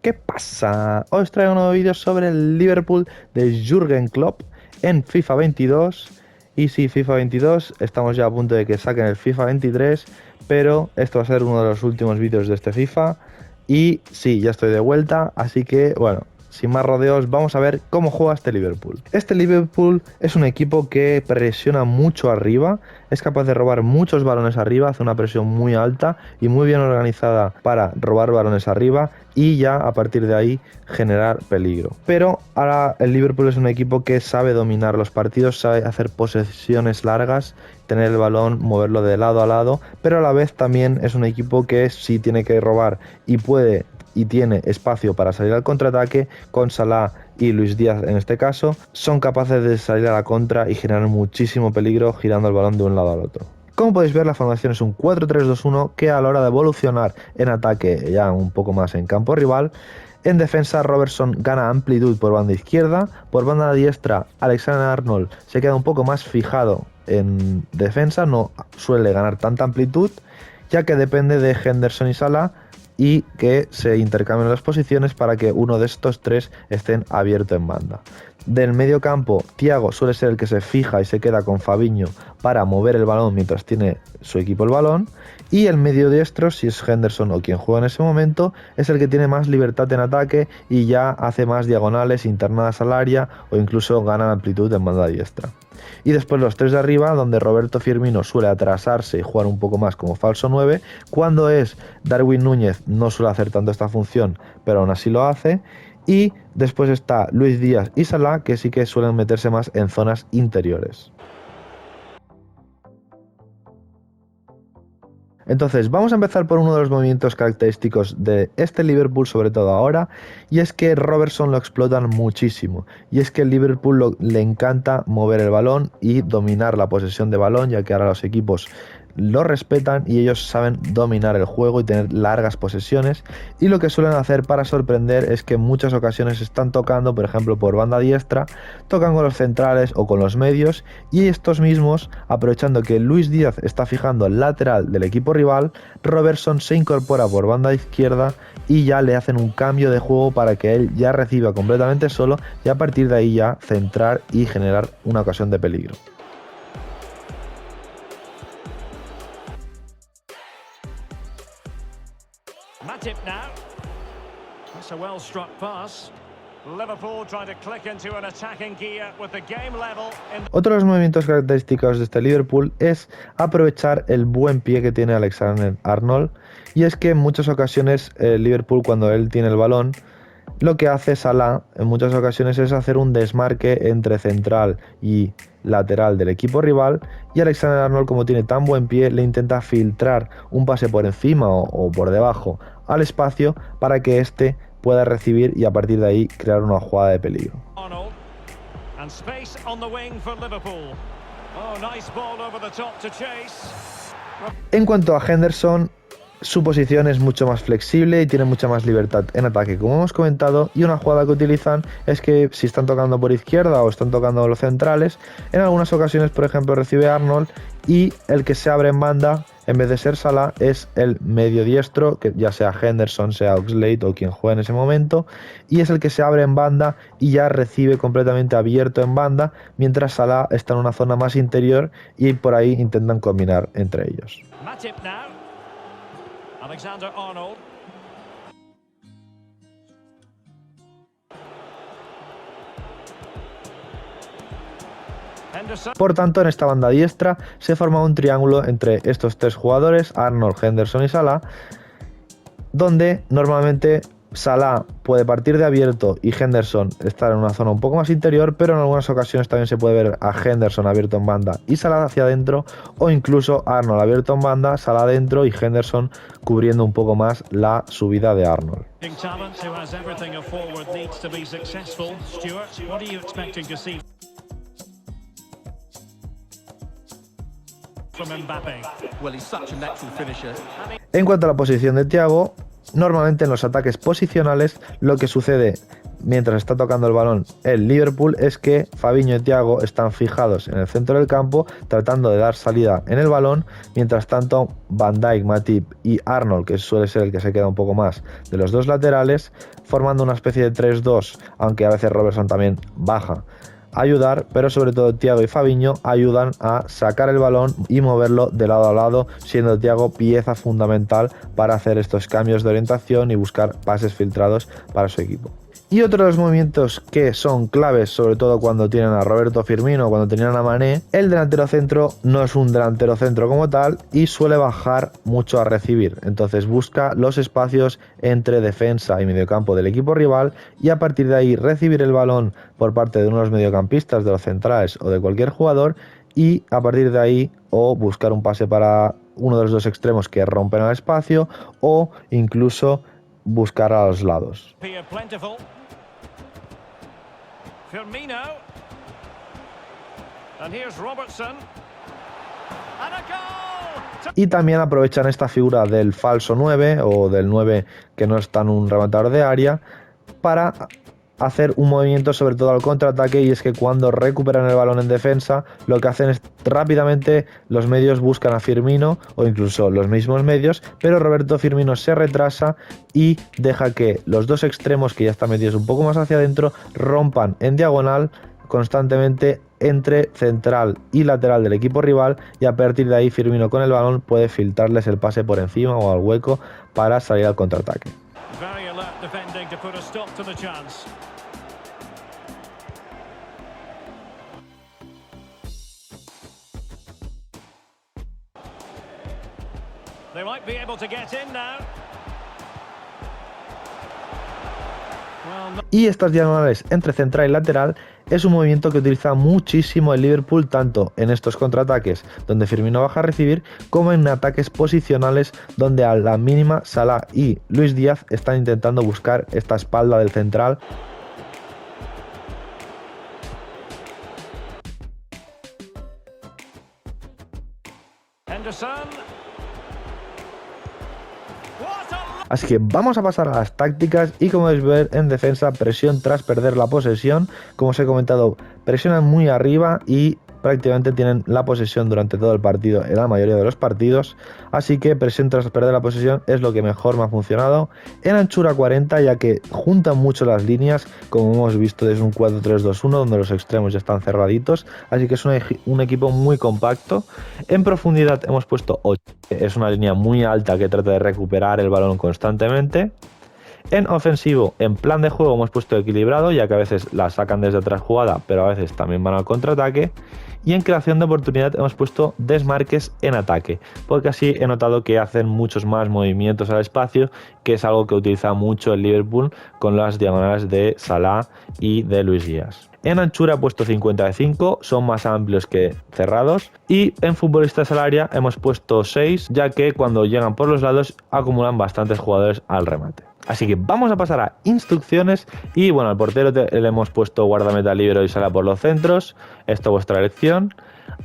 ¿Qué pasa? Os traigo un nuevo vídeo sobre el Liverpool de Jürgen Klopp en FIFA 22. Y sí, FIFA 22, estamos ya a punto de que saquen el FIFA 23, pero esto va a ser uno de los últimos vídeos de este FIFA. Y sí, ya estoy de vuelta, así que bueno, sin más rodeos, vamos a ver cómo juega este Liverpool. Este Liverpool es un equipo que presiona mucho arriba, es capaz de robar muchos balones arriba, hace una presión muy alta y muy bien organizada para robar balones arriba y ya a partir de ahí generar peligro. Pero ahora el Liverpool es un equipo que sabe dominar los partidos, sabe hacer posesiones largas, tener el balón, moverlo de lado a lado, pero a la vez también es un equipo que sí tiene que robar y puede y tiene espacio para salir al contraataque. Con Salah y Luis Díaz en este caso son capaces de salir a la contra y generar muchísimo peligro girando el balón de un lado al otro. Como podéis ver, la formación es un 4-3-2-1 que a la hora de evolucionar en ataque ya un poco más en campo rival. En defensa, Robertson gana amplitud por banda izquierda, por banda diestra Alexander-Arnold se queda un poco más fijado en defensa, no suele ganar tanta amplitud, ya que depende de Henderson y Salah y que se intercambien las posiciones para que uno de estos tres estén abierto en banda. Del medio campo, Thiago suele ser el que se fija y se queda con Fabinho para mover el balón mientras tiene su equipo el balón, y el medio diestro, si es Henderson o quien juega en ese momento, es el que tiene más libertad en ataque y ya hace más diagonales internadas al área o incluso gana amplitud en banda diestra. Y después los tres de arriba, donde Roberto Firmino suele atrasarse y jugar un poco más como falso 9, cuando es Darwin Núñez no suele hacer tanto esta función, pero aún así lo hace. Y después está Luis Díaz y Salah, que sí que suelen meterse más en zonas interiores. Entonces, vamos a empezar por uno de los movimientos característicos de este Liverpool, sobre todo ahora, y es que Robertson lo explotan muchísimo. Y es que el Liverpool le encanta mover el balón y dominar la posesión de balón, ya que ahora los equipos lo respetan y ellos saben dominar el juego y tener largas posesiones, y lo que suelen hacer para sorprender es que en muchas ocasiones están tocando, por ejemplo por banda diestra, tocan con los centrales o con los medios, y estos mismos, aprovechando que Luis Díaz está fijando el lateral del equipo rival, Robertson se incorpora por banda izquierda y ya le hacen un cambio de juego para que él ya reciba completamente solo y a partir de ahí ya centrar y generar una ocasión de peligro. Matip now. That's a well-struck pass. Liverpool trying to click into an attacking gear with the game level. Otro de los movimientos característicos de este Liverpool es aprovechar el buen pie que tiene Alexander-Arnold, y es que en muchas ocasiones el Liverpool, cuando él tiene el balón, lo que hace Salah en muchas ocasiones es hacer un desmarque entre central y lateral del equipo rival, y Alexander-Arnold, como tiene tan buen pie, le intenta filtrar un pase por encima o por debajo al espacio para que éste pueda recibir y a partir de ahí crear una jugada de peligro. En cuanto a Henderson, su posición es mucho más flexible y tiene mucha más libertad en ataque, como hemos comentado, y una jugada que utilizan es que si están tocando por izquierda o están tocando los centrales, en algunas ocasiones, por ejemplo, recibe Arnold y el que se abre en banda, en vez de ser Salah, es el medio diestro, que ya sea Henderson, sea Oxlade o quien juegue en ese momento, y es el que se abre en banda y ya recibe completamente abierto en banda, mientras Salah está en una zona más interior y por ahí intentan combinar entre ellos. Matip now. Alexander-Arnold. Por tanto, en esta banda diestra se forma un triángulo entre estos tres jugadores, Arnold, Henderson y Salah, donde normalmente Salah puede partir de abierto y Henderson estar en una zona un poco más interior, pero en algunas ocasiones también se puede ver a Henderson abierto en banda y Salah hacia adentro, o incluso Arnold abierto en banda, Salah adentro y Henderson cubriendo un poco más la subida de Arnold. En cuanto a la posición de Thiago, Normalmente en los ataques posicionales lo que sucede mientras está tocando el balón el Liverpool es que Fabinho y Thiago están fijados en el centro del campo tratando de dar salida en el balón, mientras tanto Van Dijk, Matip y Arnold, que suele ser el que se queda un poco más de los dos laterales, formando una especie de 3-2, aunque a veces Robertson también baja a ayudar, pero sobre todo Thiago y Fabinho ayudan a sacar el balón y moverlo de lado a lado, siendo Thiago pieza fundamental para hacer estos cambios de orientación y buscar pases filtrados para su equipo. Y otro de los movimientos que son claves, sobre todo cuando tienen a Roberto Firmino o cuando tenían a Mané, el delantero centro no es un delantero centro como tal y suele bajar mucho a recibir. Entonces busca los espacios entre defensa y mediocampo del equipo rival y a partir de ahí recibir el balón por parte de uno de los mediocampistas, de los centrales o de cualquier jugador, y a partir de ahí o buscar un pase para uno de los dos extremos que rompen el espacio o incluso buscar a los lados. Firmino. And here's Robertson. And a goal! Y también aprovechan esta figura del falso 9 o del 9 que no es tan un rematador de área para hacer un movimiento sobre todo al contraataque, y es que cuando recuperan el balón en defensa lo que hacen es rápidamente los medios buscan a Firmino o incluso los mismos medios, pero Roberto Firmino se retrasa y deja que los dos extremos que ya están metidos un poco más hacia adentro rompan en diagonal constantemente entre central y lateral del equipo rival, y a partir de ahí Firmino con el balón puede filtrarles el pase por encima o al hueco para salir al contraataque. Very alert defending to put a stop to the chance. They might be able to get in now. Y estas diagonales entre central y lateral es un movimiento que utiliza muchísimo el Liverpool, tanto en estos contraataques donde Firmino baja a recibir, como en ataques posicionales donde a la mínima Salah y Luis Díaz están intentando buscar esta espalda del central. Henderson. Así que vamos a pasar a las tácticas y, como podéis ver, en defensa presión tras perder la posesión. Como os he comentado, presionan muy arriba y prácticamente tienen la posesión durante todo el partido en la mayoría de los partidos, así que presión tras perder la posesión es lo que mejor me ha funcionado. En anchura 40, ya que juntan mucho las líneas, como hemos visto es un 4-3-2-1 donde los extremos ya están cerraditos, así que es un equipo muy compacto. En profundidad hemos puesto 8, es una línea muy alta que trata de recuperar el balón constantemente. En ofensivo, en plan de juego hemos puesto equilibrado, ya que a veces la sacan desde atrás jugada, pero a veces también van al contraataque. Y en creación de oportunidad hemos puesto desmarques en ataque, porque así he notado que hacen muchos más movimientos al espacio, que es algo que utiliza mucho el Liverpool con las diagonales de Salah y de Luis Díaz. En anchura he puesto 55, son más amplios que cerrados. Y en futbolistas al área hemos puesto 6, ya que cuando llegan por los lados acumulan bastantes jugadores al remate. Así que vamos a pasar a instrucciones y bueno, al portero le hemos puesto guardameta, líbero y Salah por los centros, esto vuestra elección.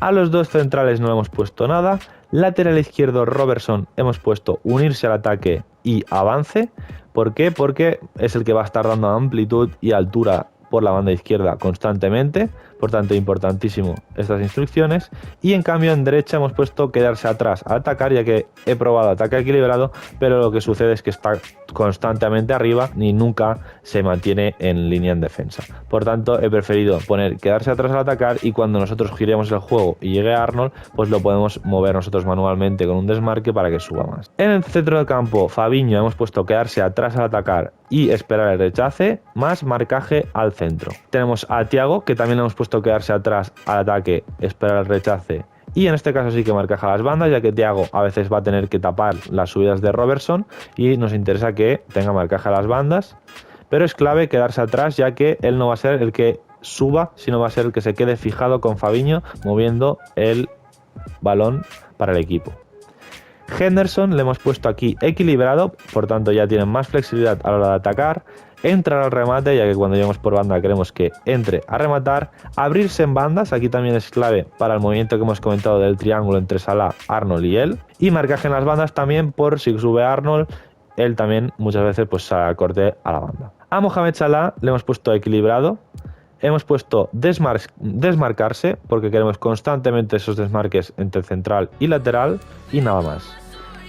A los dos centrales no le hemos puesto nada. Lateral izquierdo Robertson hemos puesto unirse al ataque y avance. ¿Por qué? Porque es el que va a estar dando amplitud y altura por la banda izquierda constantemente, por tanto importantísimo estas instrucciones. Y en cambio en derecha hemos puesto quedarse atrás a atacar, ya que he probado ataque equilibrado, pero lo que sucede es que está constantemente arriba y nunca se mantiene en línea en defensa. Por tanto he preferido poner quedarse atrás al atacar, y cuando nosotros giremos el juego y llegue Arnold, pues lo podemos mover nosotros manualmente con un desmarque para que suba más. En el centro del campo, Fabinho hemos puesto quedarse atrás al atacar y esperar el rechace, más marcaje al centro. Tenemos a Thiago, que también hemos puesto quedarse atrás al ataque, esperar el rechace, y en este caso sí que marcaje a las bandas, ya que Thiago a veces va a tener que tapar las subidas de Robertson y nos interesa que tenga marcaje a las bandas, pero es clave quedarse atrás, ya que él no va a ser el que suba, sino va a ser el que se quede fijado con Fabinho moviendo el balón para el equipo. Henderson le hemos puesto aquí equilibrado, por tanto ya tienen más flexibilidad a la hora de atacar. Entrar al remate, ya que cuando lleguemos por banda queremos que entre a rematar. Abrirse en bandas, aquí también es clave para el movimiento que hemos comentado del triángulo entre Salah, Arnold y él. Y marcaje en las bandas también, por si sube Arnold, él también muchas veces pues sale al corte a la banda. A Mohamed Salah le hemos puesto equilibrado, hemos puesto desmarcarse porque queremos constantemente esos desmarques entre central y lateral y nada más.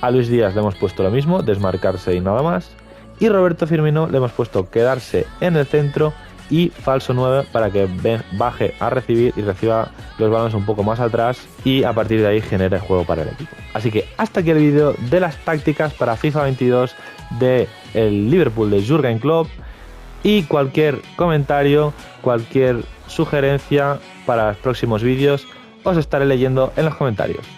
A Luis Díaz le hemos puesto lo mismo, desmarcarse y nada más. Y Roberto Firmino le hemos puesto quedarse en el centro y falso 9 para que baje a recibir y reciba los balones un poco más atrás y a partir de ahí genere juego para el equipo. Así que hasta aquí el vídeo de las tácticas para FIFA 22 del Liverpool de Jürgen Klopp, y cualquier comentario, cualquier sugerencia para los próximos vídeos os estaré leyendo en los comentarios.